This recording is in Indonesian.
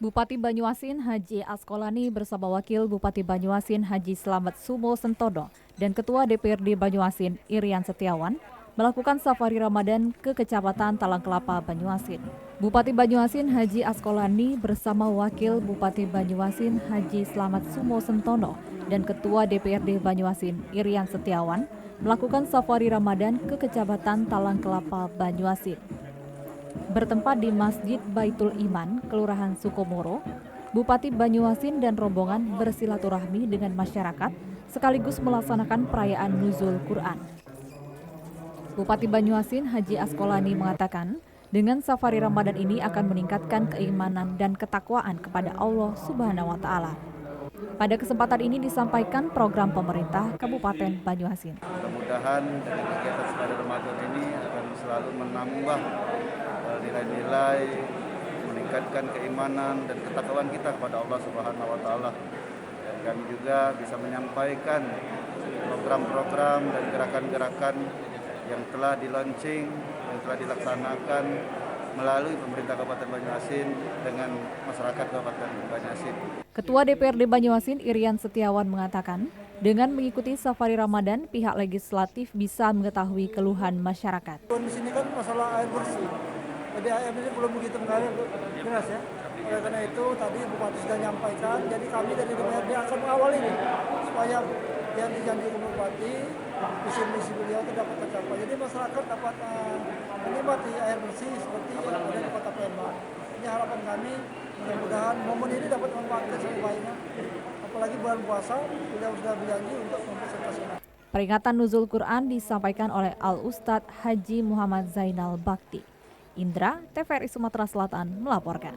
Bupati Banyuasin Haji Askolani bersama Wakil Bupati Banyuasin Haji Slamet Sumo Sentodo dan Ketua DPRD Banyuasin Irian Setiawan melakukan safari Ramadan ke Kecamatan Talang Kelapa, Banyuasin. Bupati Banyuasin Haji Askolani bersama Wakil Bupati Banyuasin Haji Slamet Sumo Sentodo dan Ketua DPRD Banyuasin Irian Setiawan melakukan safari Ramadan ke Kecamatan Talang Kelapa, Banyuasin. Bertempat di Masjid Baitul Iman, Kelurahan Sukomoro, Bupati Banyuasin dan rombongan bersilaturahmi dengan masyarakat sekaligus melaksanakan perayaan Nuzul Quran. Bupati Banyuasin Haji Askolani mengatakan, dengan safari Ramadan ini akan meningkatkan keimanan dan ketakwaan kepada Allah Subhanahu wa Ta'ala. Pada kesempatan ini disampaikan program pemerintah Kabupaten Banyuasin. Mudah-mudahan dengan kegiatan safari Ramadan ini akan selalu menambah nilai-nilai, meningkatkan keimanan dan ketakwaan kita kepada Allah Subhanahu wa Ta'ala. Dan kami juga bisa menyampaikan program-program dan gerakan-gerakan yang telah di-launching, yang telah dilaksanakan melalui pemerintah Kabupaten Banyuasin dengan masyarakat Kabupaten Banyuasin. Ketua DPRD Banyuasin Irian Setiawan mengatakan, dengan mengikuti safari Ramadan, pihak legislatif bisa mengetahui keluhan masyarakat. Di sini kan masalah air bersih. Jadi air ini belum begitu mengalir deras ya. Oleh karena itu tadi Bupati sudah menyampaikan, jadi kami dari DPRD akan mengawal ini supaya yang dijanjikan Bupati, visi-misi beliau itu dapat tercapai. Jadi masyarakat dapat menikmati air bersih seperti yang ada di Kota Palembang. Ini harapan kami, mudah-mudahan momen ini dapat memanfaatkan sebaik-baiknya. Apalagi bulan puasa, beliau sudah berjanji untuk mempresentasikan. Peringatan Nuzul Quran disampaikan oleh Al-Ustadz Haji Muhammad Zainal Bakti. Indra, TVRI Sumatera Selatan melaporkan.